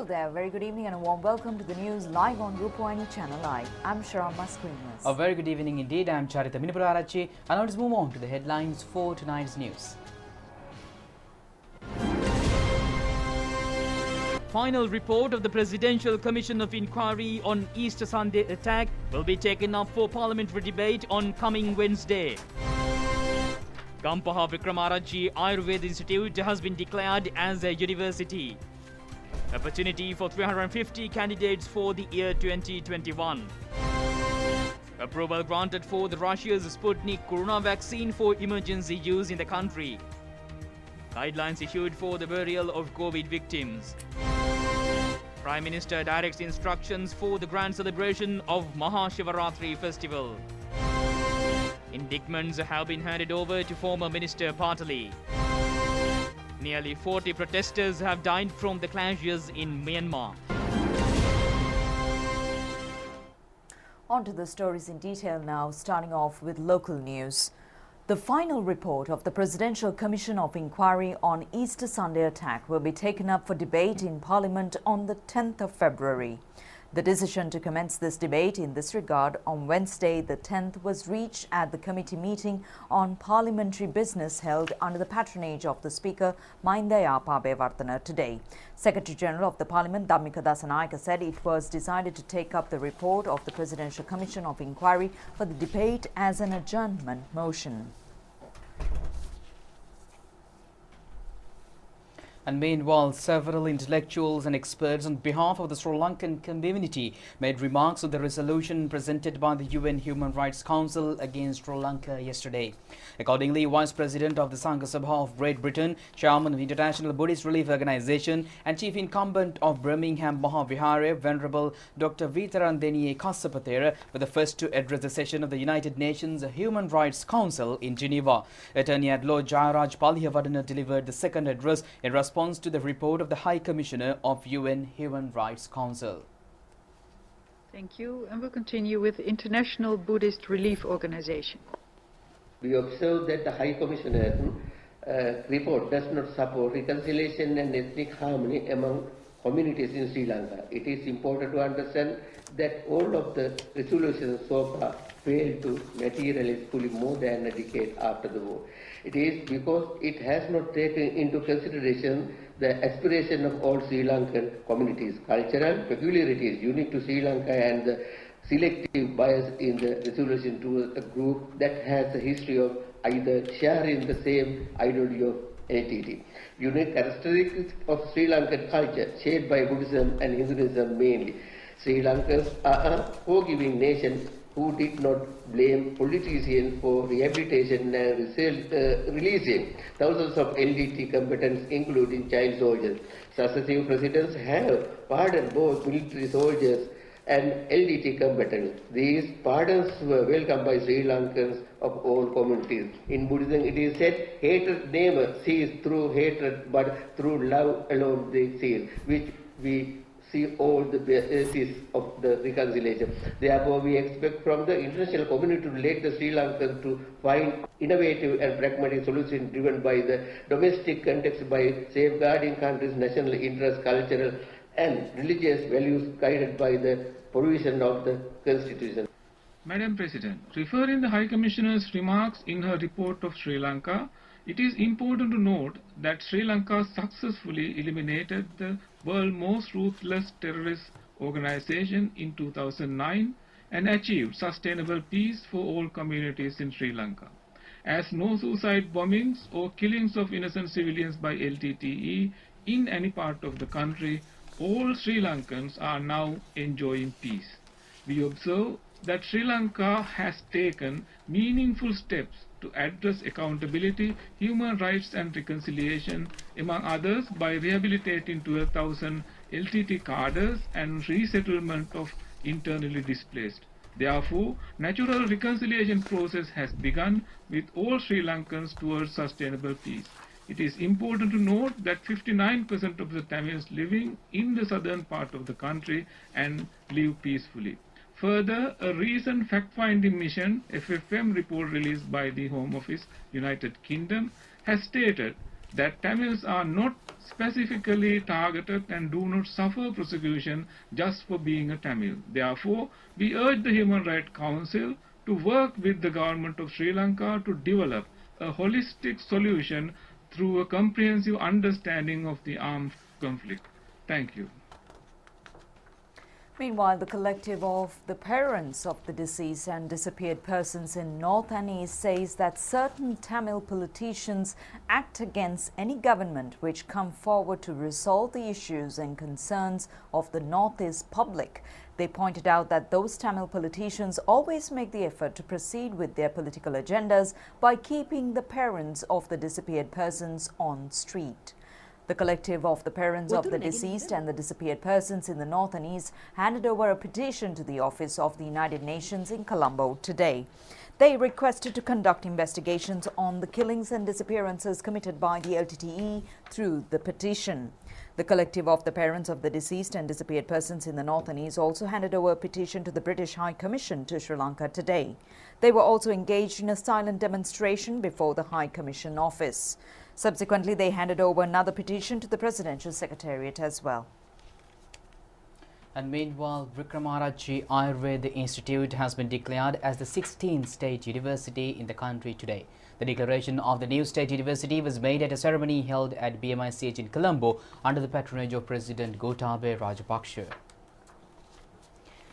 there, very good evening and a warm welcome to the news live on Rupavahini ChannelEye. I'm Sharama Screeners. A very good evening indeed. I'm Vikramaraji Ayurveda, and now let's move on to the headlines for tonight's news. Final report of the Presidential Commission of Inquiry on Easter Sunday attack will be taken up for parliamentary debate on coming Wednesday. Maha Vikramaraji Ayurveda Institute has been declared as a university. Opportunity for 350 candidates for the year 2021. Approval granted for the Russia's Sputnik Corona vaccine for emergency use in the country. Guidelines issued for the burial of COVID victims. Prime Minister directs instructions for the grand celebration of Maha Shivaratri festival. Indictments have been handed over to former Minister Patali. Nearly 40 protesters have died from the clashes in Myanmar. On to the stories in detail now, starting off with local news. The final report of the Presidential Commission of Inquiry on Easter Sunday attack will be taken up for debate in Parliament on the 10th of February. The decision to commence this debate in this regard on Wednesday the 10th was reached at the committee meeting on parliamentary business held under the patronage of the Speaker Mahindaya Pabevarthana today. Secretary General of the Parliament Dhammika Dasanayake said it was decided to take up the report of the Presidential Commission of Inquiry for the debate as an adjournment motion. And meanwhile, several intellectuals and experts on behalf of the Sri Lankan community made remarks on the resolution presented by the UN Human Rights Council against Sri Lanka yesterday. Accordingly, Vice President of the Sangha Sabha of Great Britain, Chairman of International Buddhist Relief Organization and Chief Incumbent of Birmingham Mahavihara, Venerable Dr. Vitarandeniye Kassapathera, were the first to address the session of the United Nations Human Rights Council in Geneva. Attorney at Law Jayaraj Palihavaddana delivered the second address in response to the report of the High Commissioner of UN Human Rights Council. Thank you, and we'll continue with International Buddhist Relief Organization. We observe that the High Commissioner report does not support reconciliation and ethnic harmony among communities in Sri Lanka. It is important to understand that all of the resolutions so far failed to materialize fully more than a decade after the war. It is because it has not taken into consideration the aspiration of all Sri Lankan communities, cultural peculiarities unique to Sri Lanka, and the selective bias in the resolution to a group that has a history of either sharing the same ideology of entity. Unique characteristics of Sri Lankan culture, shaped by Buddhism and Hinduism mainly. Sri Lankans are a forgiving nation who did not blame politicians for rehabilitation and releasing thousands of LDT combatants, including child soldiers. Successive presidents have pardoned both military soldiers and LDT combatants. These pardons were welcomed by Sri Lankans of all communities. In Buddhism it is said, hatred never ceases through hatred, but through love alone they cease, which we see all the basis of the reconciliation. Therefore, we expect from the international community to let the Sri Lankans to find innovative and pragmatic solutions driven by the domestic context by safeguarding country's national interests, cultural and religious values guided by the provision of the Constitution. Madam President, referring the High Commissioner's remarks in her report of Sri Lanka, it is important to note that Sri Lanka successfully eliminated the world's most ruthless terrorist organization in 2009 and achieved sustainable peace for all communities in Sri Lanka. As no suicide bombings or killings of innocent civilians by LTTE in any part of the country, all Sri Lankans are now enjoying peace. We observe that Sri Lanka has taken meaningful steps to address accountability, human rights and reconciliation, among others by rehabilitating 12,000 LTT cadres and resettlement of internally displaced. Therefore, natural reconciliation process has begun with all Sri Lankans towards sustainable peace. It is important to note that 59% of the Tamils living in the southern part of the country and live peacefully. Further, a recent fact-finding mission, FFM report released by the Home Office, United Kingdom, has stated that Tamils are not specifically targeted and do not suffer persecution just for being a Tamil. Therefore, we urge the Human Rights Council to work with the government of Sri Lanka to develop a holistic solution through a comprehensive understanding of the armed conflict. Thank you. Meanwhile, the collective of the parents of the deceased and disappeared persons in North and East says that certain Tamil politicians act against any government which come forward to resolve the issues and concerns of the Northeast public. They pointed out that those Tamil politicians always make the effort to proceed with their political agendas by keeping the parents of the disappeared persons on street. The collective of the parents of the deceased and the disappeared persons in the North and East handed over a petition to the Office of the United Nations in Colombo today. They requested to conduct investigations on the killings and disappearances committed by the LTTE through the petition. The collective of the parents of the deceased and disappeared persons in the North and East also handed over a petition to the British High Commission to Sri Lanka today. They were also engaged in a silent demonstration before the High Commission office. Subsequently, they handed over another petition to the Presidential Secretariat as well. And meanwhile, Vikramaraji Ayurveda Institute has been declared as the 16th state university in the country today. The declaration of the new state university was made at a ceremony held at BMICH in Colombo under the patronage of President Gotabaya Rajapaksa.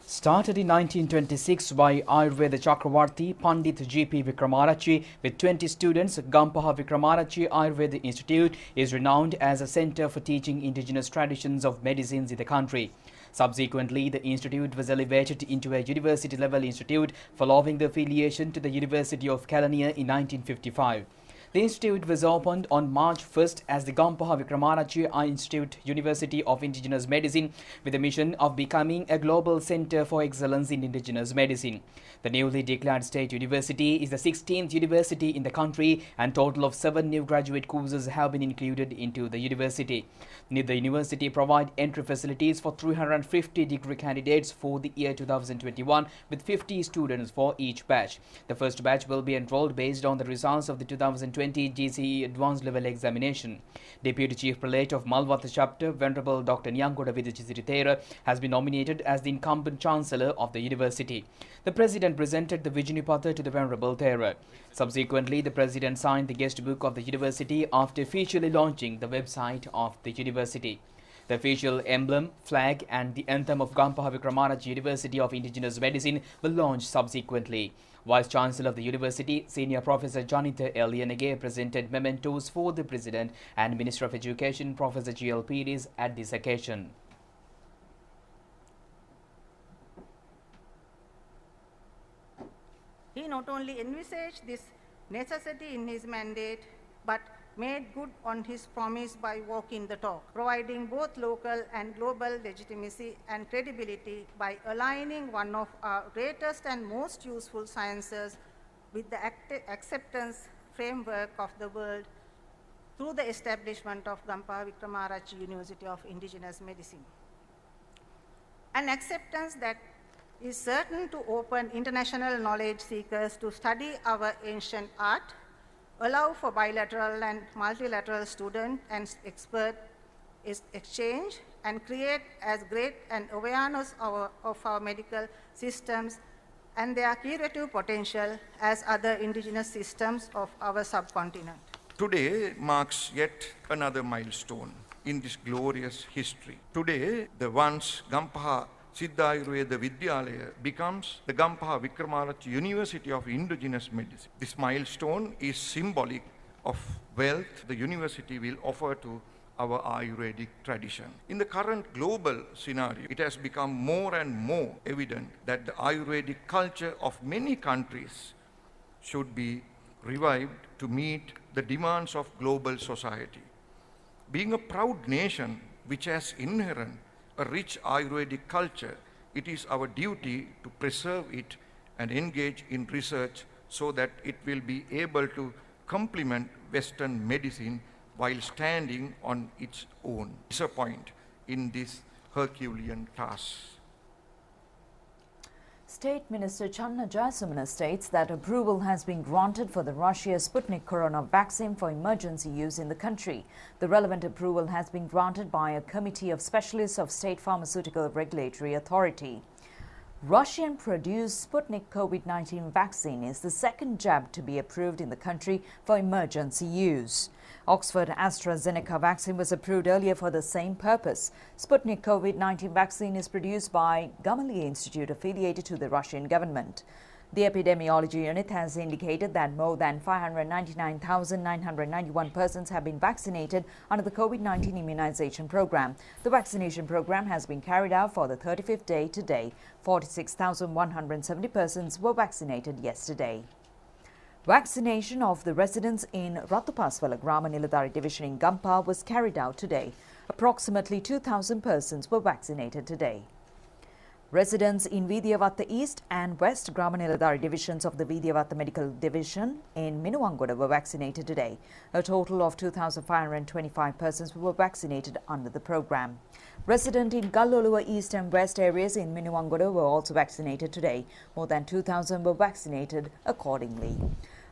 Started in 1926 by Ayurveda Chakravarti Pandit G.P. Vikramaraji with 20 students, Gampaha Vikramaraji Ayurveda Institute is renowned as a center for teaching indigenous traditions of medicines in the country. Subsequently, the institute was elevated into a university-level institute following the affiliation to the University of Kelaniya in 1955. The institute was opened on March 1st as the Gampaha Vikramaraji Institute University of Indigenous Medicine with the mission of becoming a global center for excellence in indigenous medicine. The newly declared state university is the 16th university in the country and total of 7 new graduate courses have been included into the university. The university provides entry facilities for 350 degree candidates for the year 2021 with 50 students for each batch. The first batch will be enrolled based on the results of the 2020 GCE Advanced Level Examination. Deputy Chief Prelate of Malwatha Chapter, Venerable Dr. Nyangoda Vidachisiri has been nominated as the incumbent Chancellor of the university. The President presented the Vijnipatha to the Venerable Thera. Subsequently, the President signed the guest book of the university after officially launching the website of the university. The official emblem, flag and the anthem of Gampaha Vikramaraji University of Indigenous Medicine will launch subsequently. Vice-Chancellor of the University, Senior Professor Janitha Elianage presented mementos for the President and Minister of Education, Professor G.L. Pires, at this occasion. He not only envisaged this necessity in his mandate, but made good on his promise by walking the talk, providing both local and global legitimacy and credibility by aligning one of our greatest and most useful sciences with the acceptance framework of the world through the establishment of Gampaha Vikramaraji University of Indigenous Medicine. An acceptance that is certain to open international knowledge seekers to study our ancient art, allow for bilateral and multilateral student and expert exchange, and create as great an awareness of our medical systems and their curative potential as other indigenous systems of our subcontinent. Today marks yet another milestone in this glorious history. Today, the once Gampaha Siddhayurveda Vidyalaya becomes the Gampaha Vikramaraji University of Indigenous Medicine. This milestone is symbolic of wealth the university will offer to our Ayurvedic tradition. In the current global scenario, it has become more and more evident that the Ayurvedic culture of many countries should be revived to meet the demands of global society. Being a proud nation which has inherent a rich Ayurvedic culture, it is our duty to preserve it and engage in research so that it will be able to complement Western medicine while standing on its own. Disappoint in this Herculean task. State Minister Channa Jayasumana states that approval has been granted for the Russia Sputnik corona vaccine for emergency use in the country. The relevant approval has been granted by a committee of specialists of State Pharmaceutical Regulatory Authority. Russian-produced Sputnik COVID-19 vaccine is the second jab to be approved in the country for emergency use. Oxford AstraZeneca vaccine was approved earlier for the same purpose. Sputnik COVID-19 vaccine is produced by Gamaleya Institute affiliated to the Russian government. The epidemiology unit has indicated that more than 599,991 persons have been vaccinated under the COVID-19 immunization program. The vaccination program has been carried out for the 35th day today. 46,170 persons were vaccinated yesterday. Vaccination of the residents in Ratupaswala Grama Niladhari division in Gampa was carried out today. Approximately 2,000 persons were vaccinated today. Residents in Vidiyavatta East and West Grama Niladhari divisions of the Vidiyavatta Medical Division in Minuwangoda were vaccinated today. A total of 2,525 persons were vaccinated under the program. Residents in Galloluwa East and West areas in Minuwangoda were also vaccinated today. More than 2,000 were vaccinated accordingly.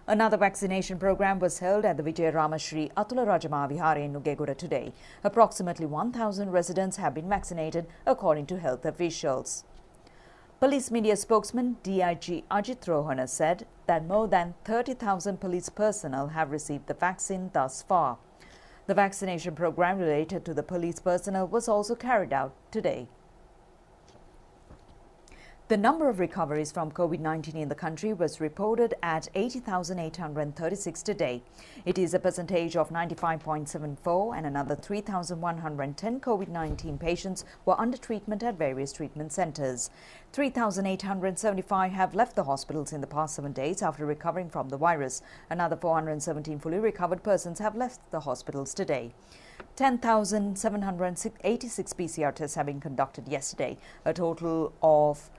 Another vaccination program was held at the Vijayarama Shri Atula Rajama Vihara in Nugegoda today. Approximately 1,000 residents have been vaccinated according to health officials. Police media spokesman DIG Ajit Rohana said that more than 30,000 police personnel have received the vaccine thus far. The vaccination program related to the police personnel was also carried out today. The number of recoveries from COVID-19 in the country was reported at 80,836 today. It is a percentage of 95.74, and another 3,110 COVID-19 patients were under treatment at various treatment centers. 3,875 have left the hospitals in the past 7 days after recovering from the virus. Another 417 fully recovered persons have left the hospitals today. 10,786 PCR tests have been conducted yesterday. A total of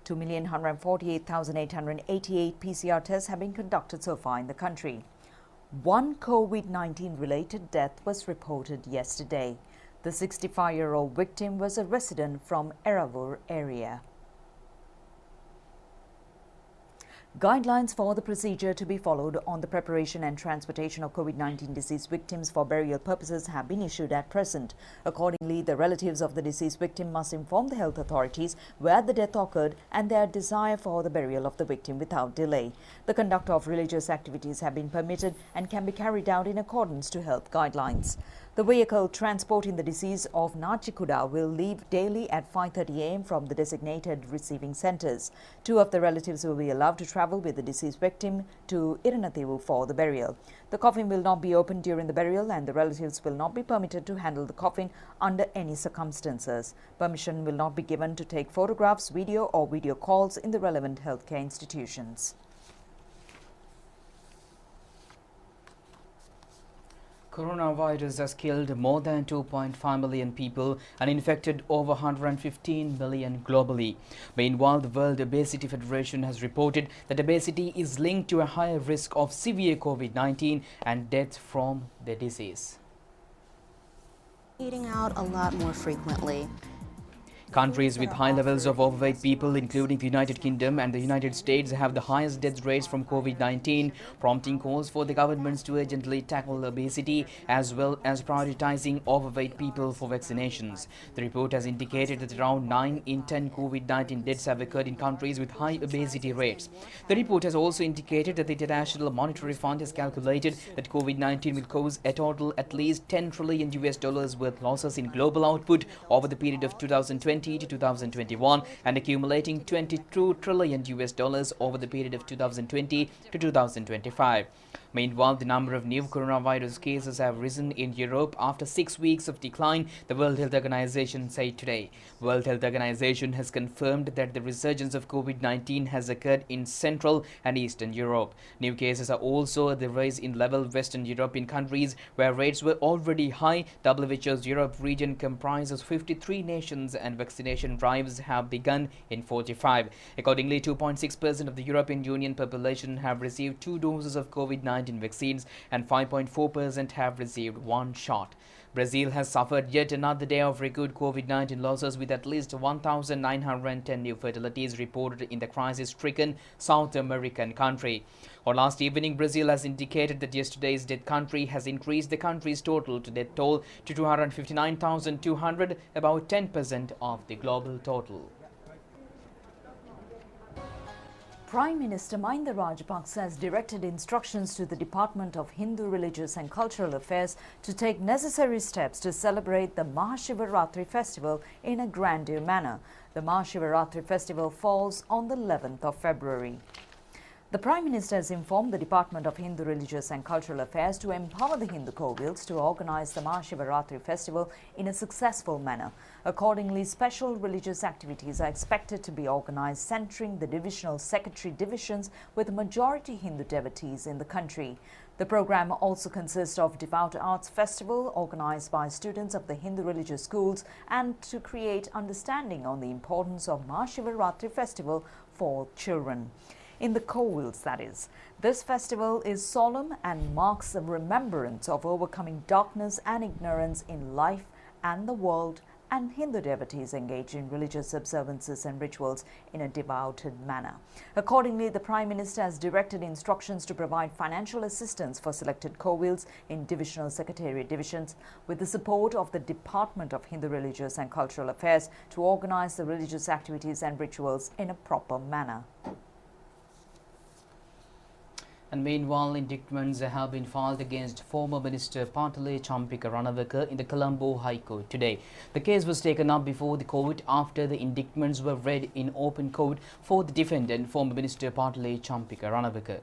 2,148,888 PCR tests have been conducted so far in the country. One COVID-19 related death was reported yesterday. The 65-year-old victim was a resident from Eravur area. Guidelines for the procedure to be followed on the preparation and transportation of COVID-19 disease victims for burial purposes have been issued at present. Accordingly, the relatives of the deceased victim must inform the health authorities where the death occurred and their desire for the burial of the victim without delay. The conduct of religious activities have been permitted and can be carried out in accordance to health guidelines. The vehicle transporting the deceased of Nachikuda will leave daily at 5:30 a.m. from the designated receiving centres. 2 of the relatives will be allowed to travel with the deceased victim to Iranathivu for the burial. The coffin will not be opened during the burial, and the relatives will not be permitted to handle the coffin under any circumstances. Permission will not be given to take photographs, video or video calls in the relevant healthcare institutions. Coronavirus has killed more than 2.5 million people and infected over 115 million globally. Meanwhile, the World Obesity Federation has reported that obesity is linked to a higher risk of severe COVID-19 and death from the disease. Eating out a lot more frequently. Countries with high levels of overweight people, including the United Kingdom and the United States, have the highest death rates from COVID-19, prompting calls for the governments to urgently tackle obesity as well as prioritizing overweight people for vaccinations. The report has indicated that around 9 in 10 COVID-19 deaths have occurred in countries with high obesity rates. The report has also indicated that the International Monetary Fund has calculated that COVID-19 will cause a total at least $10 trillion worth losses in global output over the period of 2020 to 2021 and accumulating $22 trillion over the period of 2020 to 2025. Meanwhile, the number of new coronavirus cases have risen in Europe after 6 weeks of decline, the World Health Organization said today. World Health Organization has confirmed that the resurgence of COVID-19 has occurred in Central and Eastern Europe. New cases are also the rise in level Western European countries where rates were already high. WHO's Europe region comprises 53 nations and vaccination drives have begun in 45. Accordingly, 2.6% of the European Union population have received 2 doses of COVID-19 vaccines and 5.4% have received 1 shot. Brazil has suffered yet another day of record COVID-19 losses, with at least 1,910 new fatalities reported in the crisis-stricken South American country. On last evening, Brazil has indicated that yesterday's death country has increased the country's total to death toll to 259,200, about 10% of the global total. Prime Minister Mahinda Rajapaksa has directed instructions to the Department of Hindu Religious and Cultural Affairs to take necessary steps to celebrate the Maha Shivaratri festival in a grandeur manner. The Maha Shivaratri festival falls on the 11th of February. The Prime Minister has informed the Department of Hindu Religious and Cultural Affairs to empower the Hindu Kovils to organize the Maha Shivaratri festival in a successful manner. Accordingly, special religious activities are expected to be organized centering the divisional secretary divisions with majority Hindu devotees in the country. The program also consists of Devout Arts Festival organized by students of the Hindu religious schools and to create understanding on the importance of Maha Shivaratri festival for children. In the Kovils, that is. This festival is solemn and marks a remembrance of overcoming darkness and ignorance in life and the world, and Hindu devotees engage in religious observances and rituals in a devoted manner. Accordingly, the Prime Minister has directed instructions to provide financial assistance for selected Kovils in divisional secretariat divisions with the support of the Department of Hindu Religious and Cultural Affairs to organize the religious activities and rituals in a proper manner. And meanwhile, indictments have been filed against former Minister Patale Champika Ranaweka in the Colombo High Court today. The case was taken up before the court after the indictments were read in open court for the defendant, former Minister Patale Champika Ranaweka.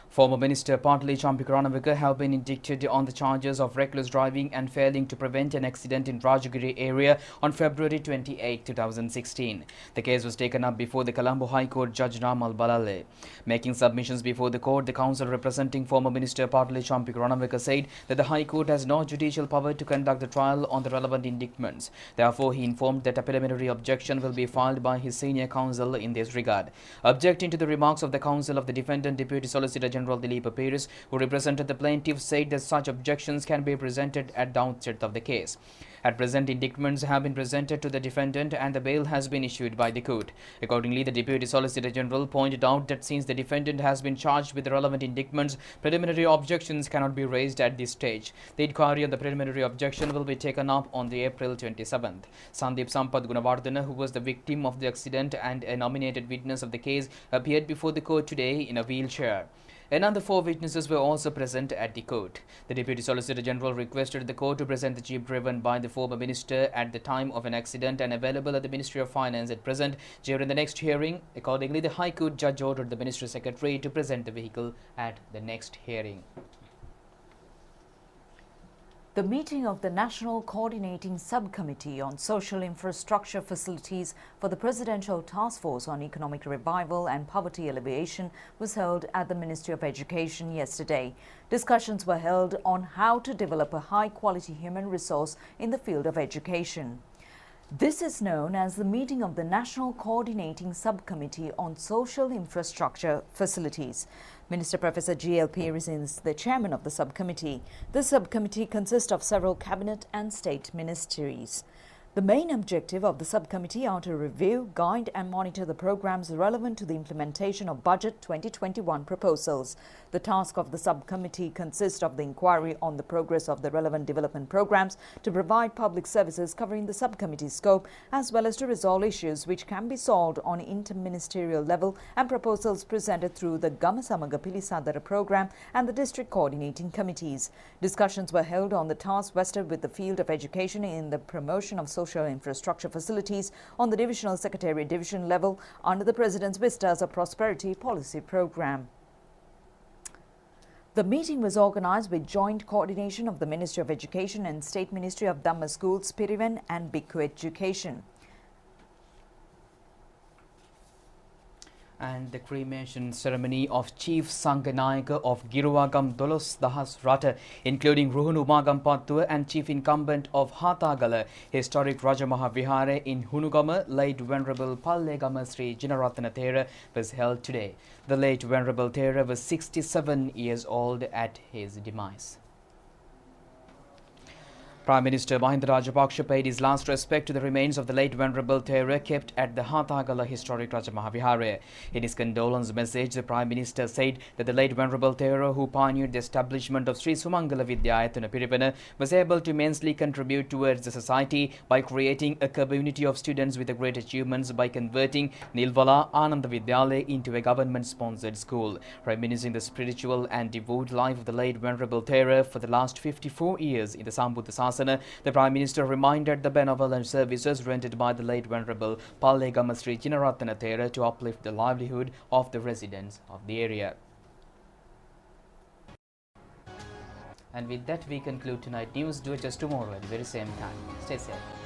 Former Minister Patale Champika Ranaweka have been indicted on the charges of reckless driving and failing to prevent an accident in Rajagiri area on February 28, 2016. The case was taken up before the Colombo High Court Judge Ramal Balale. Making submissions before the court, the counsel representing former Minister Patale Champika Ranaweka said that the High Court has no judicial power to conduct the trial on the relevant indictments. Therefore, he informed that a preliminary objection will be filed by his senior counsel in this regard. Objecting to the remarks of the counsel of the defendant, Deputy Solicitor General Dilip Paris, who represented the plaintiff, said that such objections can be presented at the outset of the case. At present, indictments have been presented to the defendant and the bail has been issued by the court. Accordingly, the Deputy Solicitor General pointed out that since the defendant has been charged with the relevant indictments, preliminary objections cannot be raised at this stage. The inquiry on the preliminary objection will be taken up on the April 27th. Sandeep Sampath Gunawardena, who was the victim of the accident and a nominated witness of the case, appeared before the court today in a wheelchair. Another 4 witnesses were also present at the court. The Deputy Solicitor General requested the court to present the jeep driven by the former minister at the time of an accident and available at the Ministry of Finance at present during the next hearing. Accordingly, the High Court judge ordered the Ministry Secretary to present the vehicle at the next hearing. The meeting of the National Coordinating Subcommittee on Social Infrastructure Facilities for the Presidential Task Force on Economic Revival and Poverty Alleviation was held at the Ministry of Education yesterday. Discussions were held on how to develop a high-quality human resource in the field of education. This is known as the meeting of the National Coordinating Subcommittee on Social Infrastructure Facilities. Minister Professor G.L. Pearce is the chairman of the subcommittee. The subcommittee consists of several cabinet and state ministries. The main objective of the subcommittee are to review, guide and monitor the programs relevant to the implementation of Budget 2021 proposals. The task of the subcommittee consists of the inquiry on the progress of the relevant development programs, to provide public services covering the subcommittee's scope, as well as to resolve issues which can be solved on interministerial level, and proposals presented through the Gamasamaga Pilisadara program and the district coordinating committees. Discussions were held on the task vested with the field of education in the promotion of social infrastructure facilities on the Divisional Secretariat Division level under the President's Vistas of Prosperity policy program. The meeting was organized with joint coordination of the Ministry of Education and State Ministry of Dhamma Schools, Piriven and Bhikkhu Education. And the cremation ceremony of Chief Sanganayaka of Giruwagam Dolos Dahas Rata, including Ruhunu Magam Pattua and Chief Incumbent of Hatagala, historic Rajamaha Vihara in Hunugama, late Venerable Pallegama Sri Jinaratana Thera, was held today. The late Venerable Thera was 67 years old at his demise. Prime Minister Mahinda Rajapaksa paid his last respect to the remains of the late Venerable Thera kept at the Hathagala historic Raja Mahavihara. In his condolence message, the Prime Minister said that the late Venerable Thera, who pioneered the establishment of Sri Sumangala Vidyayatana Pirivana, was able to immensely contribute towards the society by creating a community of students with great achievements by converting Nilvala Ananda Vidyalaya into a government-sponsored school. Reminiscing the spiritual and devout life of the late Venerable Thera for the last 54 years in the Sambuddha Sasana, the Prime Minister reminded the benevolent services rendered by the late Venerable Pallegama Sri Chinaratana Thera to uplift the livelihood of the residents of the area. And with that, we conclude tonight's news. Do it just tomorrow at the very same time. Stay safe.